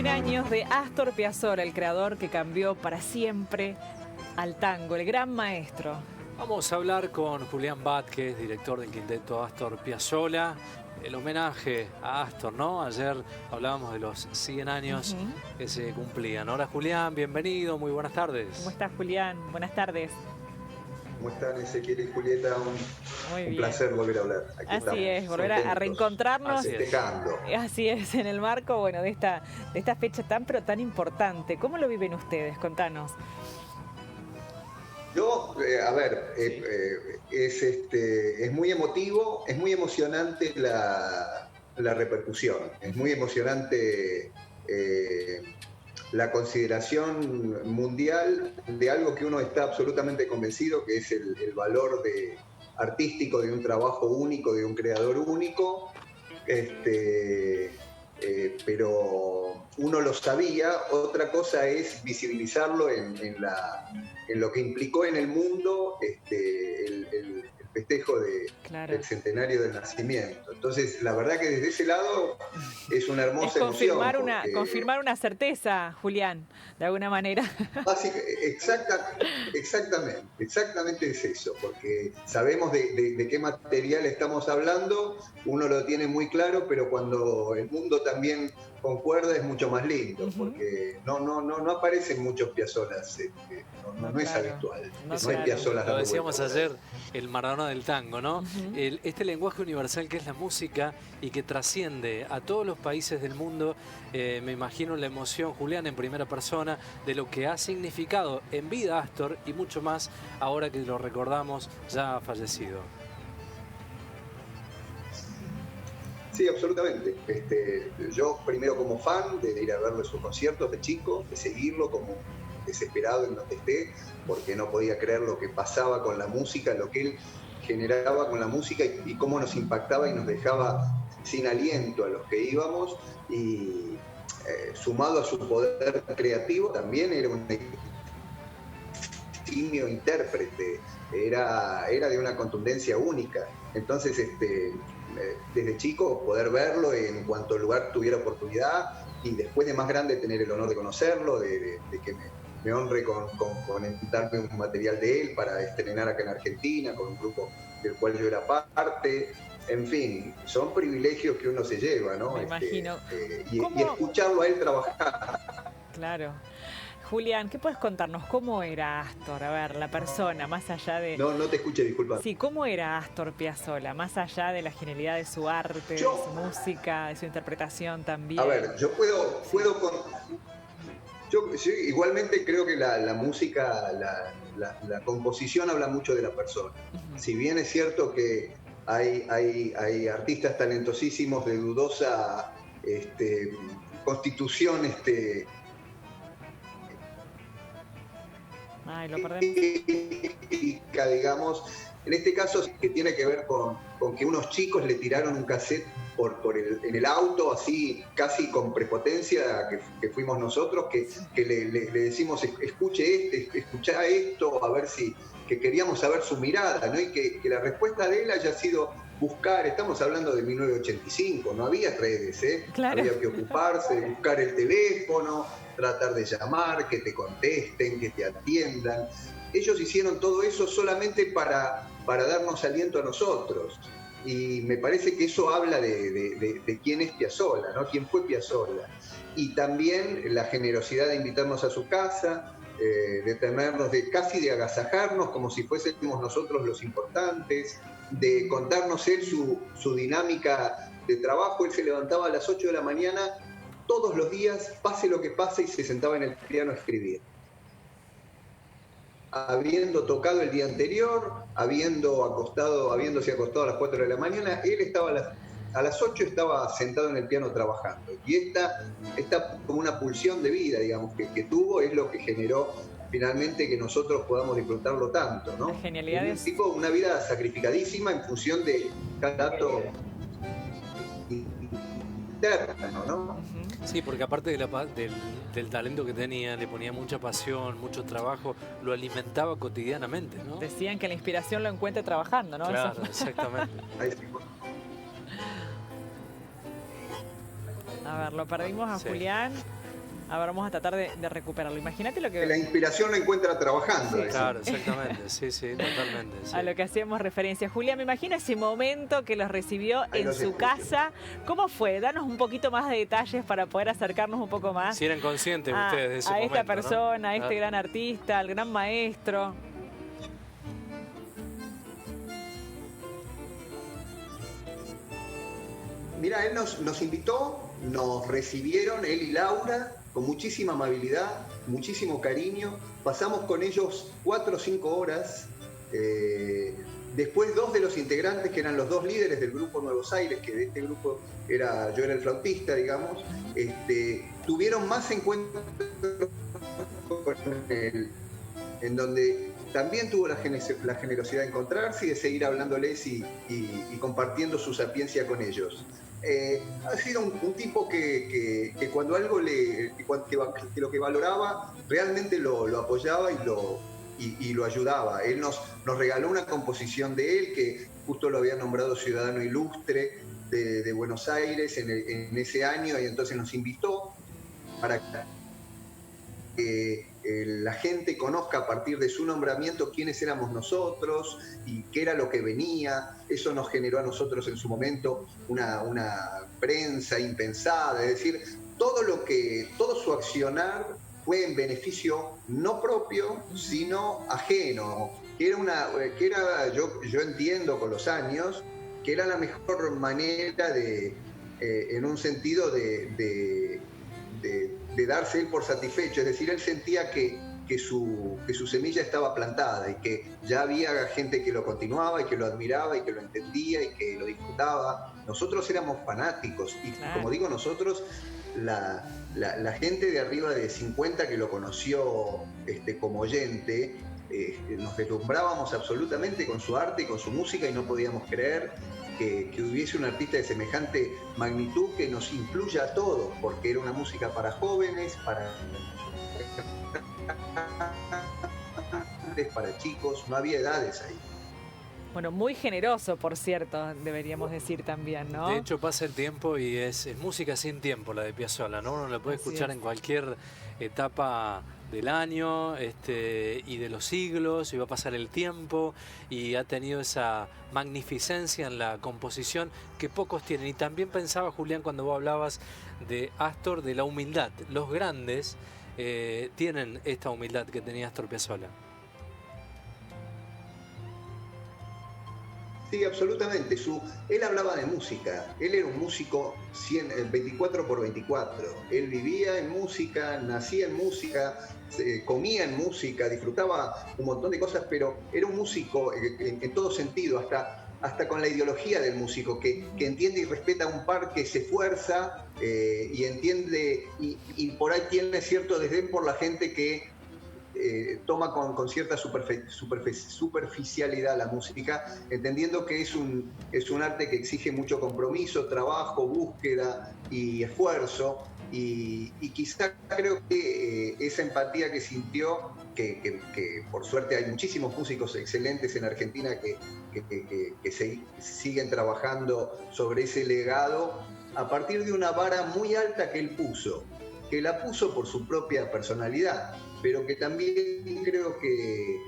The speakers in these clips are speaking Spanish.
Años de Astor Piazzolla, el creador que cambió para siempre al tango, el gran maestro. Vamos a hablar con Julián Vázquez, director del quinteto Astor Piazzolla. El homenaje a Astor, ¿no? Ayer hablábamos de los 100 años que se cumplían. Hola Julián, bienvenido, muy buenas tardes. ¿Cómo estás, Julián? Buenas tardes. ¿Cómo están Ezequiel y Julieta? Un placer volver a hablar. Aquí Así estamos, es, volver a reencontrarnos. Así es, en el marco, bueno, de esta fecha pero tan importante. ¿Cómo lo viven ustedes? Contanos. Yo, es muy emotivo, es muy emocionante la repercusión, es muy emocionante la consideración mundial de algo que uno está absolutamente convencido, que es el valor artístico de un trabajo único, de un creador único, pero uno lo sabía. Otra cosa es visibilizarlo en lo que implicó en el mundo el festejo del centenario del nacimiento. Entonces, la verdad que desde ese lado es una hermosa emoción. Confirmar una certeza, Julián, de alguna manera. Exactamente es eso, porque sabemos de qué material estamos hablando, uno lo tiene muy claro, pero cuando el mundo también concuerda es mucho más lindo, porque no aparecen muchos Piazzolas, no es habitual, no hay Piazzolas. Lo decíamos ayer, el Maradona del tango, ¿no? Este lenguaje universal que es la música y que trasciende a todos los países del mundo. Me imagino la emoción, Julián, en primera persona, de lo que ha significado en vida Astor y mucho más ahora que lo recordamos ya fallecido. Sí, absolutamente. Yo primero como fan de ir a verlo en sus conciertos de chico, de seguirlo como desesperado en donde esté, porque no podía creer lo que pasaba con la música, lo que él generaba con la música y cómo nos impactaba y nos dejaba sin aliento a los que íbamos. Y sumado a su poder creativo, también era un eximio intérprete, era de una contundencia única. Entonces, desde chico poder verlo en cuanto lugar tuviera oportunidad, y después de más grande tener el honor de conocerlo, de que me honre con darme un material de él para estrenar acá en Argentina con un grupo del cual yo era parte. En fin, son privilegios que uno se lleva, ¿no? Me imagino. Y escucharlo a él trabajar. Claro. Julián, ¿qué puedes contarnos? ¿Cómo era Astor? A ver, la persona, más allá de... No te escuché, disculpa. Sí, ¿cómo era Astor Piazzolla? Más allá de la genialidad de su arte, de su música, de su interpretación también. A ver, yo yo igualmente creo que la música, la composición habla mucho de la persona. Si bien es cierto que hay artistas talentosísimos de dudosa constitución, lo perdemos. Digamos, en este caso que tiene que ver con que unos chicos le tiraron un cassette en el auto, así casi con prepotencia, que fuimos nosotros, que le decimos escucha esto, a ver que queríamos saber su mirada, ¿no? Y que la respuesta de él haya sido buscar. Estamos hablando de 1985, no había redes, Claro. Había que ocuparse de buscar el teléfono, tratar de llamar, que te contesten, que te atiendan. Ellos hicieron todo eso solamente para darnos aliento a nosotros. Y me parece que eso habla de quién es Piazzolla, ¿no? Quién fue Piazzolla. Y también la generosidad de invitarnos a su casa, de tenernos, casi de agasajarnos como si fuésemos nosotros los importantes, de contarnos él su dinámica de trabajo. Él se levantaba a las 8 de la mañana todos los días, pase lo que pase, y se sentaba en el piano a escribir. Habiendo tocado el día anterior, habiéndose acostado a las 4 de la mañana, él estaba a las 8 estaba sentado en el piano trabajando. Y esta como una pulsión de vida, digamos, que tuvo, es lo que generó finalmente que nosotros podamos disfrutarlo tanto, ¿no? La genialidad es un tipo, una vida sacrificadísima en función de cada dato interno, ¿no? Sí, porque aparte del talento que tenía, le ponía mucha pasión, mucho trabajo, lo alimentaba cotidianamente, ¿no? Decían que la inspiración lo encuentre trabajando, ¿no? Claro, exactamente. A ver, lo perdimos a Julián. A ver, vamos a tratar de recuperarlo. Imagínate lo que... La inspiración la encuentra trabajando. Sí, claro, exactamente. Sí, totalmente. Sí. A lo que hacíamos referencia. Julián, me imagino ese momento que los recibió en su casa. ¿Cómo fue? Danos un poquito más de detalles para poder acercarnos un poco más. Si eran conscientes ustedes de ese momento, esta persona, ¿no? a este gran artista, al gran maestro. Mira, él nos invitó, nos recibieron, él y Laura, con muchísima amabilidad, muchísimo cariño. Pasamos con ellos 4 o 5 horas. Después 2 de los integrantes, que eran los 2 líderes del grupo Nuevos Aires, que de este grupo yo era el flautista, digamos, tuvieron más encuentros con él, en donde también tuvo la generosidad de encontrarse y de seguir hablándoles y compartiendo su sapiencia con ellos. Ha sido un tipo que cuando algo que lo que valoraba realmente lo apoyaba y lo ayudaba. Él nos regaló una composición de él, que justo lo había nombrado ciudadano ilustre de Buenos Aires en ese año, y entonces nos invitó para que la gente conozca a partir de su nombramiento quiénes éramos nosotros y qué era lo que venía. Eso nos generó a nosotros en su momento una prensa impensada, es decir, todo su accionar fue en beneficio no propio, sino ajeno, que era yo entiendo con los años, que era la mejor manera en un sentido de darse él por satisfecho. Es decir, él sentía que su semilla estaba plantada y que ya había gente que lo continuaba y que lo admiraba y que lo entendía y que lo disfrutaba. Nosotros éramos fanáticos y, como digo nosotros, la gente de arriba de 50 que lo conoció como oyente, nos deslumbrábamos absolutamente con su arte y con su música, y no podíamos creer que hubiese un artista de semejante magnitud que nos incluya a todos, porque era una música para jóvenes, para chicos, no había edades ahí. Bueno, muy generoso, por cierto, deberíamos decir también, ¿no? De hecho, pasa el tiempo y es música sin tiempo la de Piazzolla, ¿no? Uno la puede escuchar en cualquier etapa del año y de los siglos, y va a pasar el tiempo, y ha tenido esa magnificencia en la composición que pocos tienen. Y también pensaba, Julián, cuando vos hablabas de Astor, de la humildad. Los grandes tienen esta humildad que tenía Astor Piazzolla. Sí, absolutamente. Él hablaba de música. Él era un músico 24/24. Él vivía en música, nacía en música, comía en música, disfrutaba un montón de cosas, pero era un músico en todo sentido, hasta con la ideología del músico, que entiende y respeta a un par, que se esfuerza y entiende, y por ahí tiene cierto desdén por la gente que toma con cierta superficialidad la música, entendiendo que es un arte que exige mucho compromiso, trabajo, búsqueda y esfuerzo, y quizá creo que esa empatía que sintió, que por suerte hay muchísimos músicos excelentes en Argentina que siguen trabajando sobre ese legado a partir de una vara muy alta que él puso, que la puso por su propia personalidad, pero que también creo que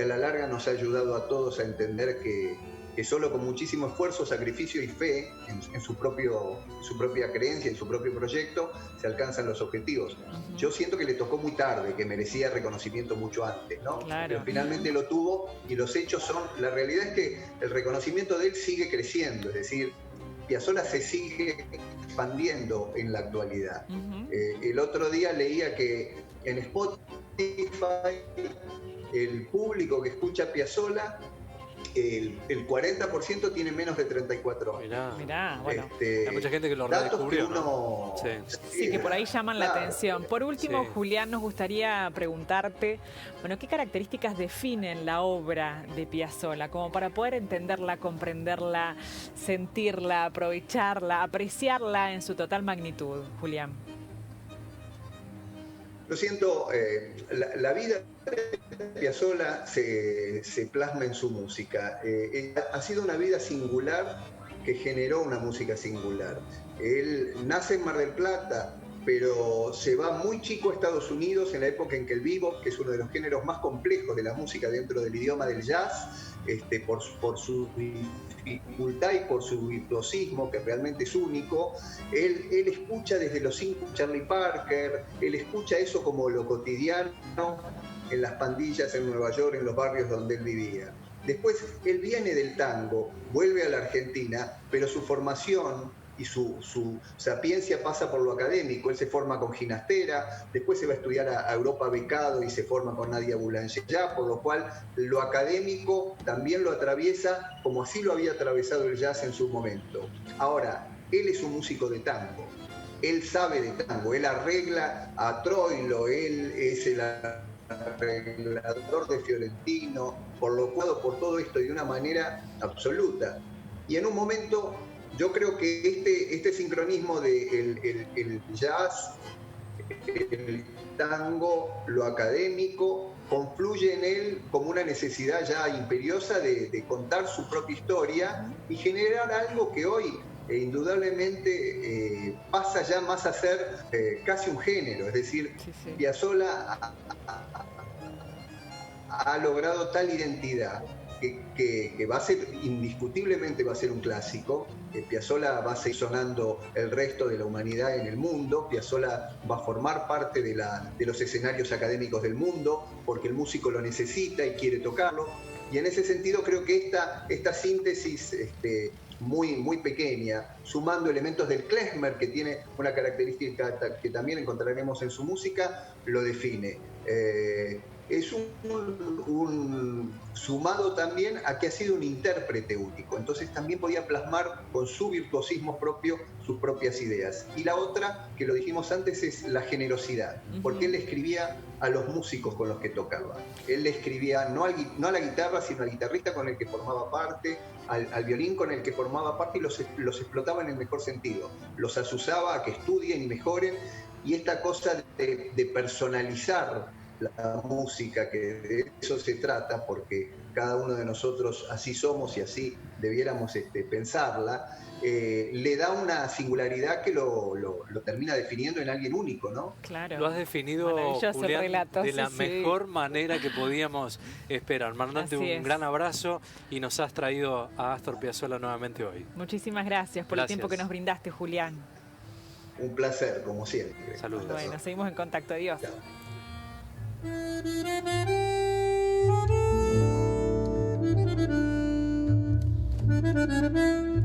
a la larga nos ha ayudado a todos a entender que solo con muchísimo esfuerzo, sacrificio y fe en su propia creencia, en su propio proyecto, se alcanzan los objetivos. Yo siento que le tocó muy tarde, que merecía reconocimiento mucho antes, ¿no? Claro. Pero finalmente lo tuvo, y los hechos son... La realidad es que el reconocimiento de él sigue creciendo, es decir, Piazzolla se sigue expandiendo en la actualidad. El otro día leía que en Spotify el público que escucha Piazzolla, el 40% tiene menos de 34 años. Mirá, bueno. Hay mucha gente que lo redescubrió, ¿no? Sí, que por ahí llaman la atención. Por último, Julián, nos gustaría preguntarte, bueno, ¿qué características definen la obra de Piazzolla? Como para poder entenderla, comprenderla, sentirla, aprovecharla, apreciarla en su total magnitud, Julián. Lo siento, la vida de Piazzolla se plasma en su música. Ha sido una vida singular que generó una música singular. Él nace en Mar del Plata, pero se va muy chico a Estados Unidos en la época en que el bebop, que es uno de los géneros más complejos de la música dentro del idioma del jazz, por su dificultad y por su virtuosismo, que realmente es único, él escucha desde los 5 Charlie Parker, él escucha eso como lo cotidiano en las pandillas en Nueva York, en los barrios donde él vivía. Después él viene del tango, vuelve a la Argentina, pero su formación y su sapiencia pasa por lo académico. Él se forma con Ginastera, después se va a estudiar a Europa becado y se forma con Nadia Boulanger, por lo cual lo académico también lo atraviesa como así lo había atravesado el jazz en su momento. Ahora, él es un músico de tango, él sabe de tango, él arregla a Troilo, él es el arreglador de Fiorentino, por lo cual por todo esto de una manera absoluta. Y en un momento yo creo que este sincronismo de el jazz, el tango, lo académico, confluye en él como una necesidad ya imperiosa de contar su propia historia y generar algo que hoy indudablemente pasa ya más a ser casi un género. Es decir, Piazzolla ha logrado tal identidad que va a ser, indiscutiblemente va a ser un clásico. Piazzolla va a seguir sonando el resto de la humanidad en el mundo. Piazzolla va a formar parte de los escenarios académicos del mundo porque el músico lo necesita y quiere tocarlo. Y en ese sentido creo que esta síntesis muy pequeña, sumando elementos del klezmer, que tiene una característica que también encontraremos en su música, lo define. Es un sumado también a que ha sido un intérprete único, entonces también podía plasmar con su virtuosismo propio sus propias ideas. Y la otra, que lo dijimos antes, es la generosidad, porque él le escribía a los músicos con los que tocaba. Él le escribía no a la guitarra, sino al guitarrista con el que formaba parte, al violín con el que formaba parte, y los explotaba en el mejor sentido. Los azuzaba a que estudien y mejoren, y esta cosa de personalizar la música, que de eso se trata, porque cada uno de nosotros así somos y así debiéramos pensarla, le da una singularidad que lo termina definiendo en alguien único, ¿no? Claro. Lo has definido, Julián, relato, de la mejor manera que podíamos esperar. Mandarte un gran abrazo y nos has traído a Astor Piazzolla nuevamente hoy. Muchísimas gracias por el tiempo que nos brindaste, Julián. Un placer, como siempre. Saludos. Bueno, seguimos en contacto. Adiós. Chao. Thank you.